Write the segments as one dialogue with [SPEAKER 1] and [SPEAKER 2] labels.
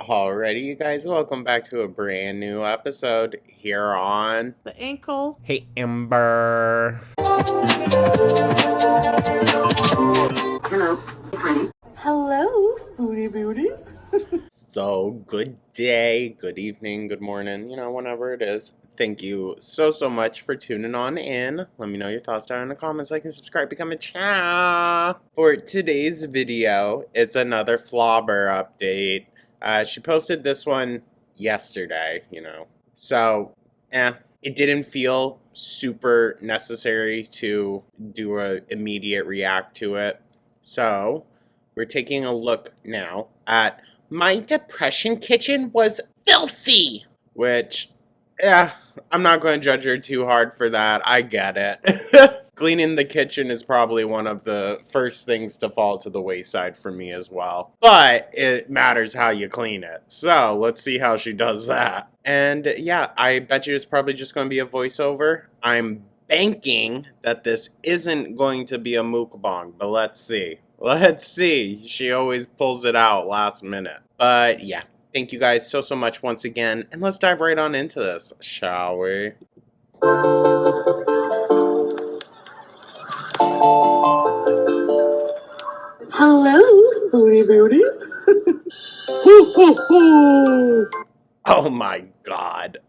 [SPEAKER 1] Alrighty, you guys, welcome back to a brand new episode here on
[SPEAKER 2] The ankle.
[SPEAKER 1] Hey Ember.
[SPEAKER 2] Hello, foodie beauties.
[SPEAKER 1] So, good day, good evening, good morning, whenever it is. Thank you so much for tuning on in. Let me know your thoughts down in the comments, like and subscribe, become a cha. For today's video, it's another Flobber update. She posted this one yesterday, So, it didn't feel super necessary to do a immediate react to it. So, we're taking a look now at my depression kitchen was filthy, which, I'm not going to judge her too hard for that. I get it. Cleaning the kitchen is probably one of the first things to fall to the wayside for me as well. But it matters how you clean it. So let's see how she does that. And yeah, I bet you it's probably just going to be a voiceover. I'm banking that this isn't going to be a mukbang, but let's see. Let's see. She always pulls it out last minute. But yeah, thank you guys so much once again. And let's dive right on into this, shall we?
[SPEAKER 2] Hello, foodie beauties.
[SPEAKER 1] Oh my god.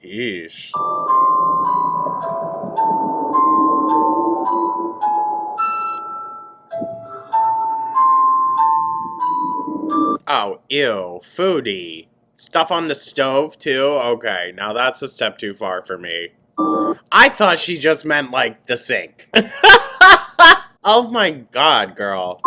[SPEAKER 1] Yeesh. Oh, ew. Foodie. Stuff on the stove, too? Okay, now that's a step too far for me. I thought she just meant, like, the sink. Oh my god, girl.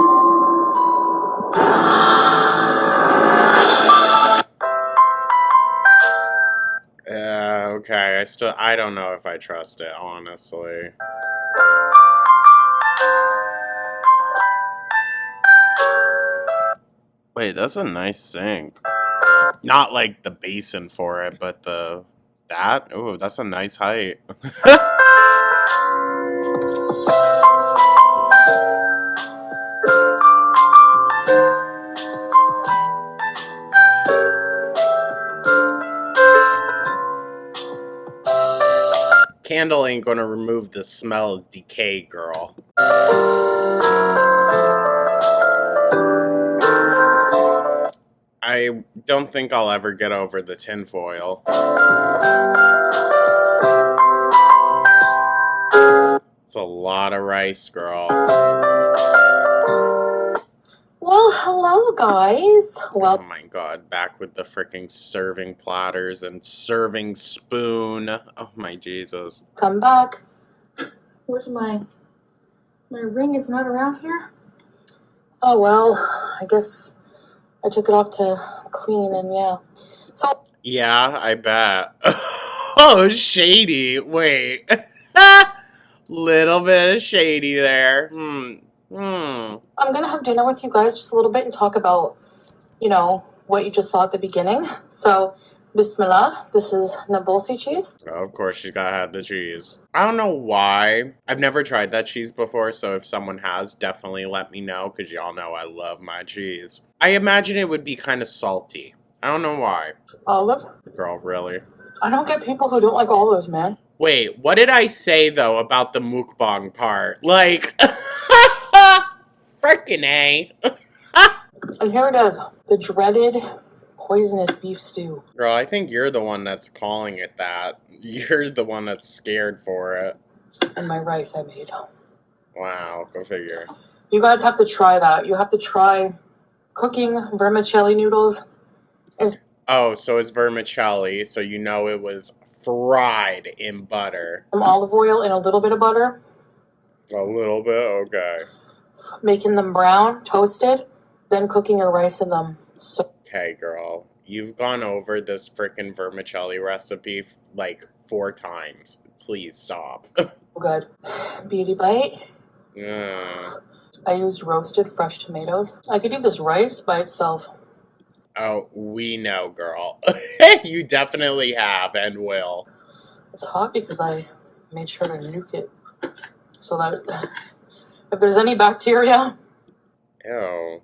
[SPEAKER 1] Okay, I don't know if I trust it, honestly. Wait, that's a nice sink. Not like the basin for it, but that? Ooh, that's a nice height. Candle ain't gonna remove the smell of decay, girl. I don't think I'll ever get over the tinfoil. It's a lot of rice, girl.
[SPEAKER 2] Well, hello, guys.
[SPEAKER 1] Oh my god, back with the freaking serving platters and serving spoon. Oh my Jesus.
[SPEAKER 2] Come back. Where's my ring? Is not around here. Oh well, I guess I took it off to clean, and yeah. So
[SPEAKER 1] Yeah, I bet. Oh, shady. Wait. Little bit of shady there.
[SPEAKER 2] I'm gonna have dinner with you guys just a little bit and talk about, what you just saw at the beginning. So, Bismillah. This is Nabolsi cheese.
[SPEAKER 1] Oh, of course, she gotta have the cheese. I don't know why. I've never tried that cheese before, so if someone has, definitely let me know, because y'all know I love my cheese. I imagine it would be kind of salty. I don't know why.
[SPEAKER 2] Olive.
[SPEAKER 1] Girl, really?
[SPEAKER 2] I don't get people who don't like olives, man.
[SPEAKER 1] Wait, what did I say, though, about the mukbang part? Like, frickin' A.
[SPEAKER 2] And here it is, the dreaded poisonous beef stew.
[SPEAKER 1] Girl, I think you're the one that's calling it that. You're the one that's scared for it.
[SPEAKER 2] And my rice I made.
[SPEAKER 1] Wow, go figure.
[SPEAKER 2] You guys have to try that. You have to try cooking vermicelli noodles.
[SPEAKER 1] Oh, so it's vermicelli, so you know it was fried in butter.
[SPEAKER 2] Some olive oil and a little bit of butter.
[SPEAKER 1] A little bit? Okay.
[SPEAKER 2] Making them brown, toasted, then cooking your rice in them. So
[SPEAKER 1] Okay, girl. You've gone over this frickin' vermicelli recipe like 4 times. Please stop.
[SPEAKER 2] good. Beauty bite.
[SPEAKER 1] Yeah.
[SPEAKER 2] I used roasted fresh tomatoes. I could eat this rice by itself.
[SPEAKER 1] Oh, we know, girl. You definitely have and will.
[SPEAKER 2] It's hot because I made sure to nuke it so that if there's any bacteria,
[SPEAKER 1] Ew.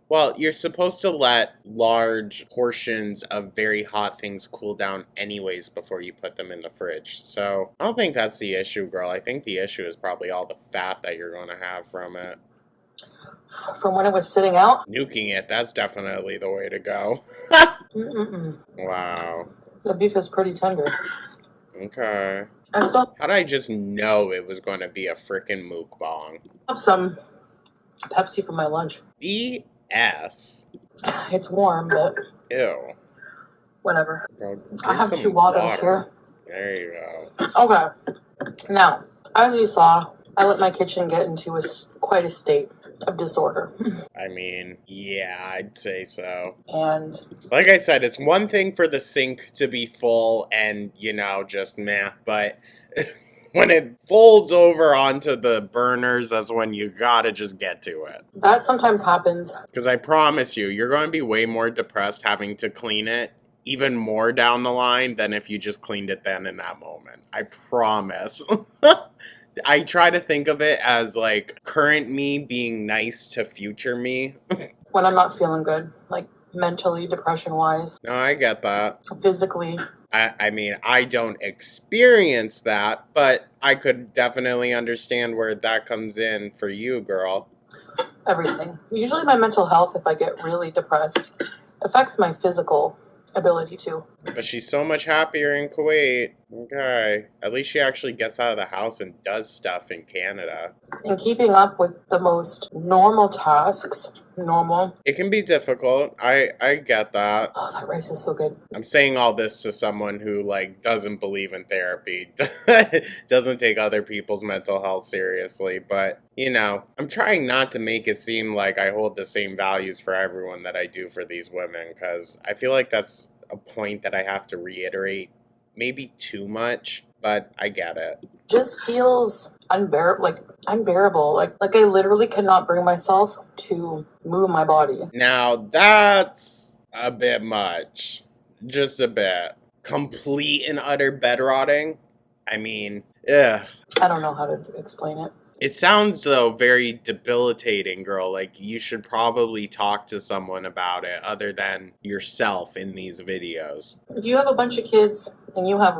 [SPEAKER 1] Well, you're supposed to let large portions of very hot things cool down anyways before you put them in the fridge. So I don't think that's the issue, girl. I think the issue is probably all the fat that you're going to have from it.
[SPEAKER 2] From when it was sitting out?
[SPEAKER 1] Nuking it, that's definitely the way to go.
[SPEAKER 2] Mm-mm-mm.
[SPEAKER 1] Wow.
[SPEAKER 2] The beef is pretty tender.
[SPEAKER 1] Okay.
[SPEAKER 2] I still
[SPEAKER 1] How'd I just know it was going to be a frickin' mukbang?
[SPEAKER 2] have some Pepsi for my lunch.
[SPEAKER 1] BS.
[SPEAKER 2] It's warm, but
[SPEAKER 1] Ew.
[SPEAKER 2] whatever.
[SPEAKER 1] Bro,
[SPEAKER 2] I
[SPEAKER 1] drink
[SPEAKER 2] have
[SPEAKER 1] some
[SPEAKER 2] 2 waters
[SPEAKER 1] water.
[SPEAKER 2] here.
[SPEAKER 1] There you go.
[SPEAKER 2] Okay. Now, as you saw, I let my kitchen get into quite a state of disorder.
[SPEAKER 1] I mean, yeah, I'd say so.
[SPEAKER 2] And
[SPEAKER 1] Like I said, it's one thing for the sink to be full and, just meh, but when it folds over onto the burners, that's when you gotta just get to it.
[SPEAKER 2] that sometimes happens.
[SPEAKER 1] Because I promise you, you're going to be way more depressed having to clean it even more down the line than if you just cleaned it then in that moment. I promise. I try to think of it as like current me being nice to future me.
[SPEAKER 2] When I'm not feeling good, like mentally, depression-wise,
[SPEAKER 1] No, I get that.
[SPEAKER 2] physically.
[SPEAKER 1] I mean, I don't experience that, but I could definitely understand where that comes in for you, girl.
[SPEAKER 2] Everything. Usually my mental health, if I get really depressed, affects my physical ability too.
[SPEAKER 1] But she's so much happier in Kuwait. Okay. At least she actually gets out of the house and does stuff in Canada.
[SPEAKER 2] And keeping up with the most normal tasks, normal.
[SPEAKER 1] It can be difficult. I get that.
[SPEAKER 2] Oh, that rice is so good.
[SPEAKER 1] I'm saying all this to someone who, doesn't believe in therapy, doesn't take other people's mental health seriously, but, I'm trying not to make it seem like I hold the same values for everyone that I do for these women, because I feel like that's a point that I have to reiterate maybe too much, but I get it.
[SPEAKER 2] Just feels unbearable. Like I literally cannot bring myself to move my body.
[SPEAKER 1] Now, that's a bit much. Just a bit. Complete and utter bed rotting? I mean, ugh.
[SPEAKER 2] I don't know how to explain it.
[SPEAKER 1] It sounds, though, very debilitating, girl. Like, you should probably talk to someone about it other than yourself in these videos.
[SPEAKER 2] If you have a bunch of kids and you have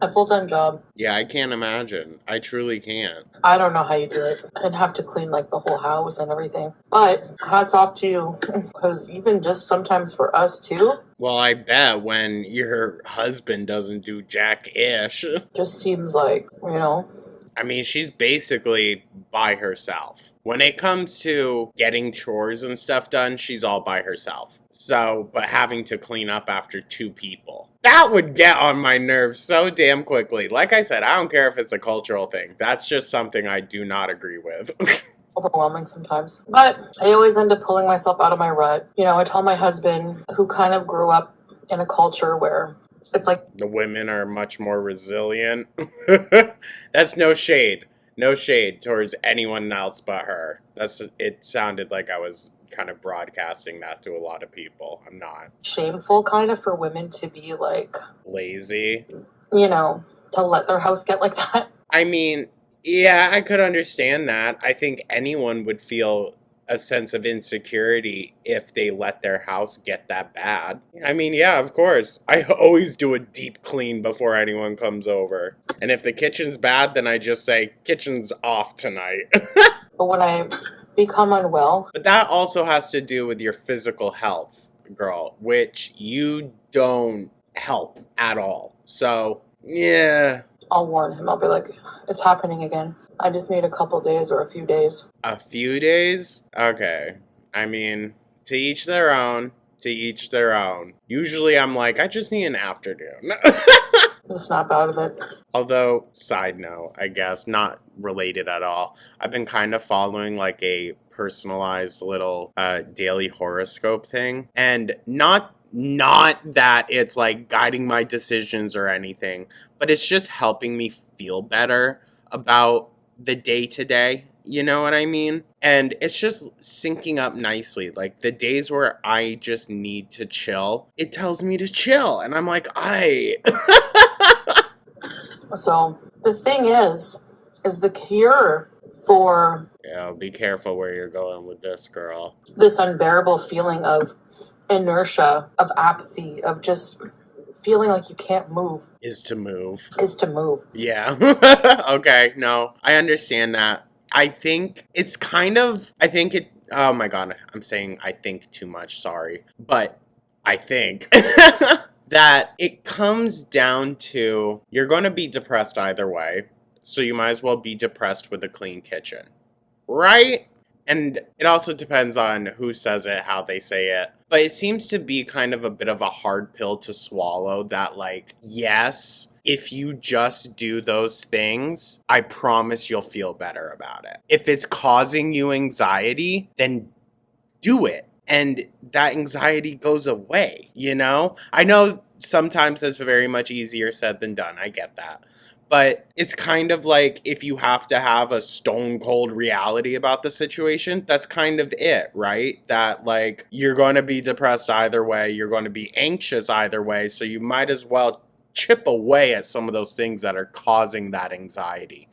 [SPEAKER 2] a full-time job,
[SPEAKER 1] Yeah, I can't imagine. I truly can't.
[SPEAKER 2] I don't know how you do it. I'd have to clean the whole house and everything. But hats off to you, because even just sometimes for us too,
[SPEAKER 1] Well, I bet when your husband doesn't do jack-ish.
[SPEAKER 2] just seems like,
[SPEAKER 1] I mean, she's basically by herself. When it comes to getting chores and stuff done, she's all by herself. So, but having to clean up after 2 people. That would get on my nerves so damn quickly. Like I said, I don't care if it's a cultural thing. That's just something I do not agree with.
[SPEAKER 2] overwhelming sometimes. But I always end up pulling myself out of my rut. I tell my husband, who kind of grew up in a culture where it's like
[SPEAKER 1] The women are much more resilient. That's no shade. No shade towards anyone else but her. It sounded like I was kind of broadcasting that to a lot of people. I'm not.
[SPEAKER 2] shameful kind of for women to be
[SPEAKER 1] Lazy.
[SPEAKER 2] to let their house get like that.
[SPEAKER 1] I mean, yeah, I could understand that. I think anyone would feel a sense of insecurity if they let their house get that bad. I mean, yeah, of course. I always do a deep clean before anyone comes over. And if the kitchen's bad, then I just say, kitchen's off tonight.
[SPEAKER 2] But when I become unwell,
[SPEAKER 1] But that also has to do with your physical health, girl, which you don't help at all. So, yeah.
[SPEAKER 2] I'll warn him. I'll be like, it's happening again. I just need a couple days or a few days.
[SPEAKER 1] A few days? Okay. I mean, to each their own. To each their own. Usually I'm like, I just need an afternoon.
[SPEAKER 2] Just snap out of it.
[SPEAKER 1] Although, side note, I guess, not related at all. I've been kind of following a personalized little daily horoscope thing. And not that it's guiding my decisions or anything, but it's just helping me feel better about the day to day. You know what I mean? And it's just syncing up nicely. The days where I just need to chill, it tells me to chill. And I'm like,
[SPEAKER 2] So the thing is the cure for
[SPEAKER 1] Yeah, be careful where you're going with this, girl.
[SPEAKER 2] this unbearable feeling of inertia, of apathy, of just feeling like you can't move.
[SPEAKER 1] Is to move.
[SPEAKER 2] Yeah.
[SPEAKER 1] Okay, no, I understand that. I think it's kind of, oh my god, I'm saying I think too much, sorry. But I think that it comes down to you're going to be depressed either way. So you might as well be depressed with a clean kitchen. Right? And it also depends on who says it, how they say it. But it seems to be kind of a bit of a hard pill to swallow that, like, yes, if you just do those things, I promise you'll feel better about it. If it's causing you anxiety, then do it. And that anxiety goes away, you know? I know sometimes it's very much easier said than done. I get that. But it's kind of like if you have to have a stone cold reality about the situation, that's kind of it, right? That, like, you're going to be depressed either way, you're going to be anxious either way, so you might as well chip away at some of those things that are causing that anxiety.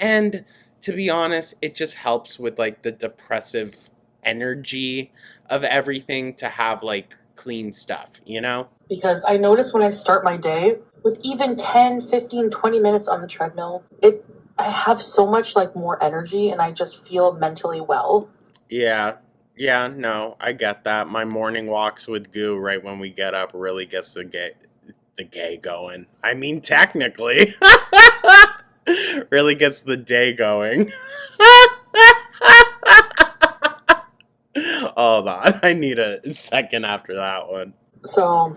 [SPEAKER 1] And to be honest, it just helps with, like, the depressive energy of everything to have, like, clean stuff, you know?
[SPEAKER 2] Because I notice when I start my day with even 10, 15, 20 minutes on the treadmill, I have so much like more energy and I just feel mentally well.
[SPEAKER 1] Yeah. Yeah, no, I get that. My morning walks with Goo right when we get up really gets the gay going. I mean, technically. Really gets the day going. Hold on. I need a second after that one.
[SPEAKER 2] So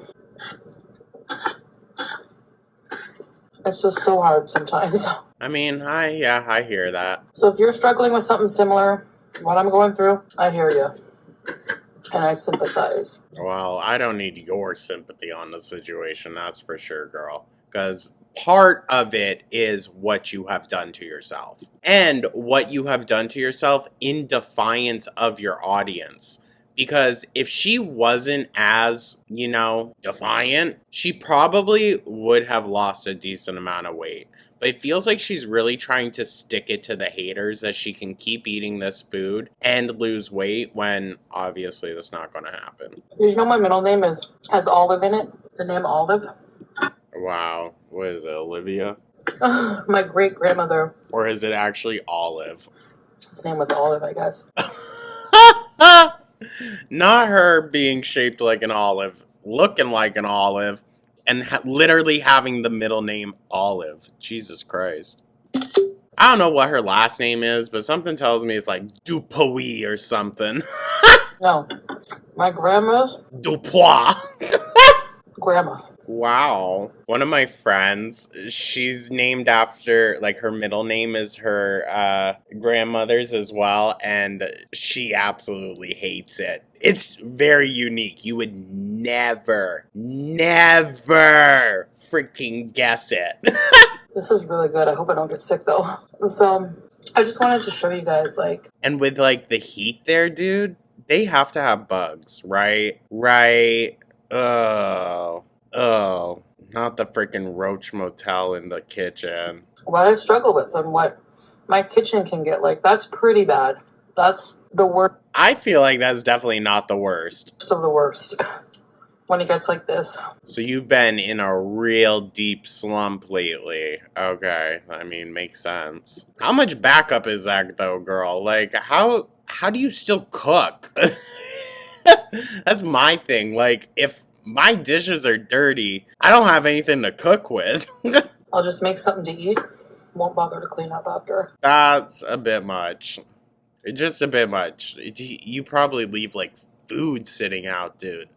[SPEAKER 2] it's just so hard sometimes.
[SPEAKER 1] I mean, I hear that.
[SPEAKER 2] So if you're struggling with something similar, what I'm going through, I hear you. And I sympathize.
[SPEAKER 1] Well, I don't need your sympathy on the situation, that's for sure, girl. Because part of it is what you have done to yourself. And what you have done to yourself in defiance of your audience. Because if she wasn't as, defiant, she probably would have lost a decent amount of weight. But it feels like she's really trying to stick it to the haters that she can keep eating this food and lose weight when obviously that's not going to happen.
[SPEAKER 2] Did you know my middle name has Olive in it? The name Olive?
[SPEAKER 1] Wow. What is it, Olivia?
[SPEAKER 2] My great grandmother.
[SPEAKER 1] Or is it actually Olive?
[SPEAKER 2] His name was Olive, I guess.
[SPEAKER 1] Not her being shaped like an olive, looking like an olive, and literally having the middle name Olive. Jesus Christ. I don't know what her last name is, but something tells me it's like Dupuis or something.
[SPEAKER 2] No. My grandma's
[SPEAKER 1] Dupois.
[SPEAKER 2] grandma.
[SPEAKER 1] Wow. One of my friends, she's named after, like, her middle name is her grandmother's as well, and she absolutely hates it. It's very unique. You would never freaking guess it.
[SPEAKER 2] This is really good. I hope I don't get sick, though. So, I just wanted to show you guys, like...
[SPEAKER 1] And with, like, the heat there, dude, they have to have bugs, right? Right. Oh, not the freaking Roach Motel in the kitchen.
[SPEAKER 2] What I struggle with and what my kitchen can get like, that's pretty bad. That's the worst
[SPEAKER 1] I feel like that's definitely not the worst.
[SPEAKER 2] of the worst when it gets like this.
[SPEAKER 1] So you've been in a real deep slump lately. Okay, I mean, makes sense. How much backup is that though, girl? Like, how do you still cook? That's my thing. Like, if my dishes are dirty, I don't have anything to cook with.
[SPEAKER 2] I'll just make something to eat. Won't bother to clean up after.
[SPEAKER 1] That's a bit much. Just a bit much. You probably leave, like, food sitting out, dude.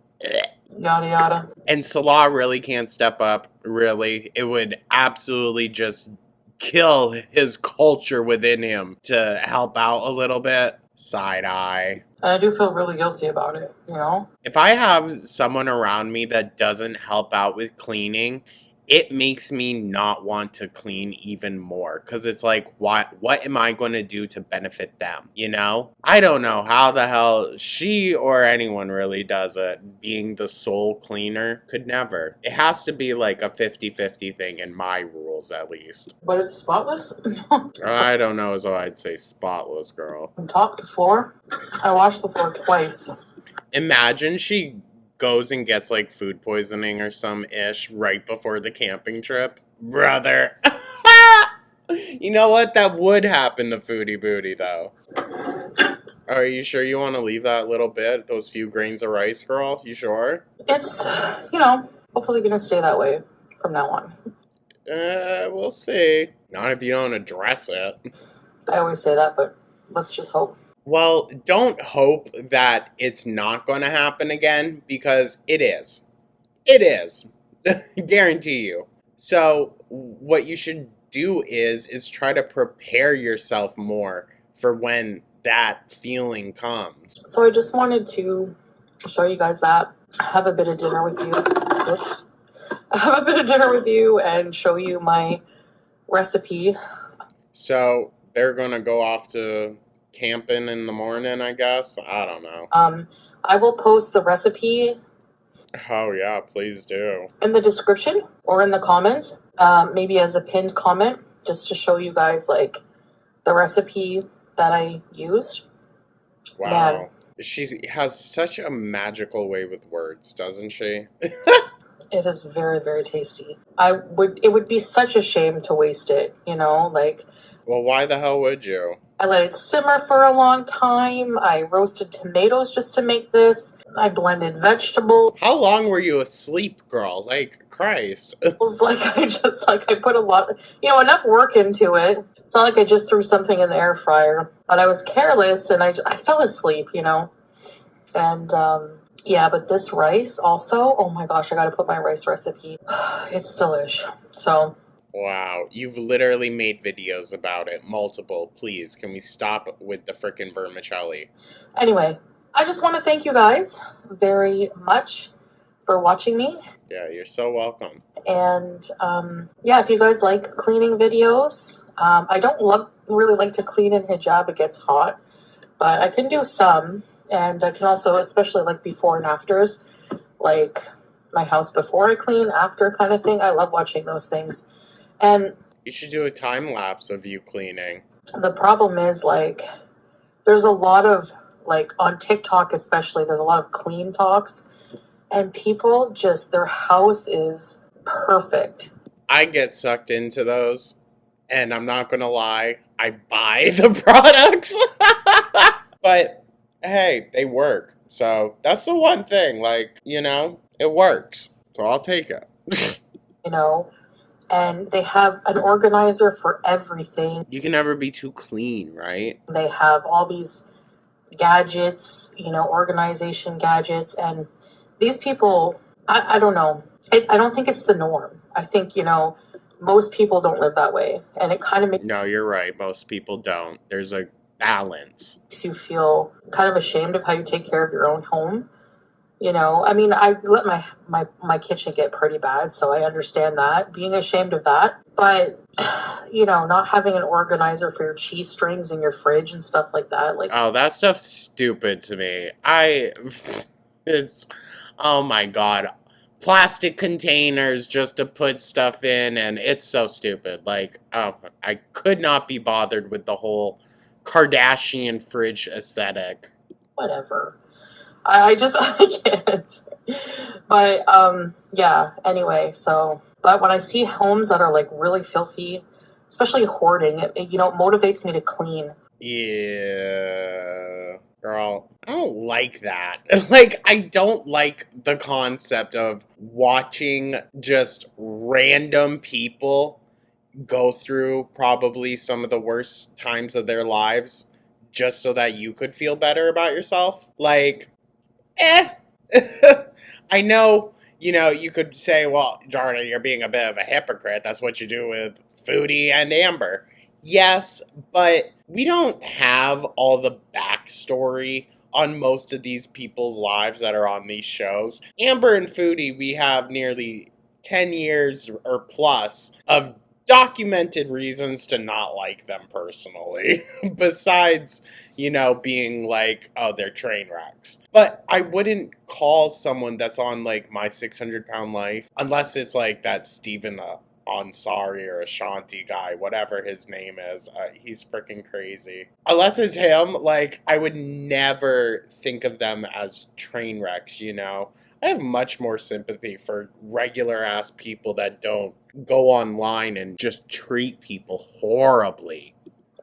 [SPEAKER 2] Yada yada.
[SPEAKER 1] And Salah really can't step up, really. It would absolutely just kill his culture within him to help out a little bit. Side eye.
[SPEAKER 2] And I do feel really guilty about it, you know?
[SPEAKER 1] If I have someone around me that doesn't help out with cleaning, it makes me not want to clean even more. Because it's like, what am I going to do to benefit them? You know? I don't know how the hell she or anyone really does it. Being the sole cleaner could never. It has to be like a 50-50 thing in my rules, at least.
[SPEAKER 2] But it's spotless.
[SPEAKER 1] I don't know, so I'd say spotless, girl.
[SPEAKER 2] From top to floor, I washed the floor twice.
[SPEAKER 1] Imagine she goes and gets like food poisoning or some ish right before the camping trip. Brother. You know what? That would happen to Foodie Booty, though. Are you sure you want to leave that little bit, those few grains of rice, girl? You sure?
[SPEAKER 2] It's, you know, hopefully gonna stay that way from now on.
[SPEAKER 1] We'll see. Not if you don't address it.
[SPEAKER 2] I always say that, but let's just hope.
[SPEAKER 1] Well, don't hope that it's not going to happen again, because it is. It is. Guarantee you. So, what you should do is try to prepare yourself more for when that feeling comes.
[SPEAKER 2] So I just wanted to show you guys that. Have a bit of dinner with you. Oops. Have a bit of dinner with you and show you my recipe.
[SPEAKER 1] So, they're going to go off to camping in the morning, I guess. I don't know.
[SPEAKER 2] I will post the recipe.
[SPEAKER 1] Oh yeah, please do.
[SPEAKER 2] In the description or in the comments, maybe as a pinned comment, just to show you guys like the recipe that I used.
[SPEAKER 1] Wow.
[SPEAKER 2] Man.
[SPEAKER 1] She has such a magical way with words, doesn't she?
[SPEAKER 2] It is very, very tasty. It would be such a shame to waste it, you know, like.
[SPEAKER 1] Well, why the hell would you?
[SPEAKER 2] I let it simmer for a long time. I roasted tomatoes just to make this. I blended vegetables.
[SPEAKER 1] How long were you asleep, girl? Like, Christ.
[SPEAKER 2] It was like I put a lot, enough work into it. It's not like I just threw something in the air fryer. But I was careless and I fell asleep, And yeah, but this rice also, oh my gosh, I gotta put my rice recipe. It's delish. So.
[SPEAKER 1] Wow, you've literally made videos about it. Multiple. Please, can we stop with the frickin' vermicelli?
[SPEAKER 2] Anyway, I just want to thank you guys very much for watching me.
[SPEAKER 1] Yeah, you're so welcome.
[SPEAKER 2] And yeah, if you guys like cleaning videos, I don't really like to clean in hijab. It gets hot. But I can do some. And I can also, especially like before and afters, like my house before I clean, after kind of thing. I love watching those things. And
[SPEAKER 1] you should do a time lapse of you cleaning.
[SPEAKER 2] The problem is, like, there's a lot of, like, on TikTok especially, there's a lot of clean talks, and people just, their house is perfect.
[SPEAKER 1] I get sucked into those, and I'm not gonna lie, I buy the products. But, hey, they work. So, that's the one thing, like, it works. So I'll take it.
[SPEAKER 2] And they have an organizer for everything.
[SPEAKER 1] You can never be too clean, right?
[SPEAKER 2] They have all these gadgets, organization gadgets. And these people, I don't know. I don't think it's the norm. I think, most people don't live that way. And it kind of makes...
[SPEAKER 1] No, you're right. Most people don't. There's a balance.
[SPEAKER 2] Makes you feel kind of ashamed of how you take care of your own home. I mean, I let my kitchen get pretty bad, so I understand that, being ashamed of that. But, not having an organizer for your cheese strings in your fridge and stuff like that.
[SPEAKER 1] Oh, that stuff's stupid to me. Oh my God. Plastic containers just to put stuff in, and it's so stupid. Like, I could not be bothered with the whole Kardashian fridge aesthetic.
[SPEAKER 2] Whatever. I can't. But, yeah, anyway, but when I see homes that are, like, really filthy, especially hoarding, it motivates me to clean.
[SPEAKER 1] Yeah, girl, I don't like that. Like, I don't like the concept of watching just random people go through probably some of the worst times of their lives just so that you could feel better about yourself. Like, I know, you could say, well, Jordan, you're being a bit of a hypocrite. That's what you do with Foodie and Amber. Yes, but we don't have all the backstory on most of these people's lives that are on these shows. Amber and Foodie, we have nearly 10 years or plus of documented reasons to not like them personally. Besides, being like, oh, they're train wrecks. But I wouldn't call someone that's on like My 600 Pound Life, unless it's like that Stephen Ansari or Ashanti guy, whatever his name is. He's freaking crazy. Unless it's him, like, I would never think of them as train wrecks. I have much more sympathy for regular ass people that don't go online and just treat people horribly.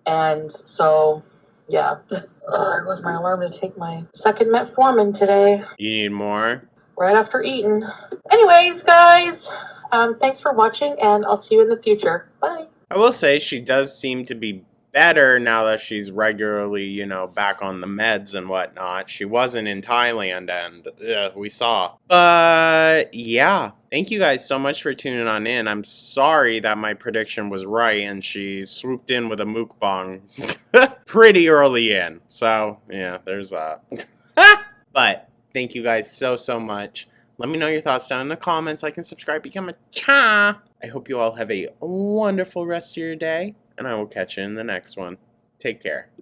[SPEAKER 2] And so, yeah. There was my alarm to take my second metformin today.
[SPEAKER 1] You need more?
[SPEAKER 2] Right after eating. Anyways, guys, thanks for watching, and I'll see you in the future. Bye.
[SPEAKER 1] I will say she does seem to be better now that she's regularly, back on the meds and whatnot. She wasn't in Thailand, and we saw. But yeah, thank you guys so much for tuning on in. I'm sorry that my prediction was right and she swooped in with a mukbang pretty early in. So yeah, there's that. But thank you guys so much. Let me know your thoughts down in the comments. Like and subscribe, become a cha. I hope you all have a wonderful rest of your day, and I will catch you in the next one. Take care.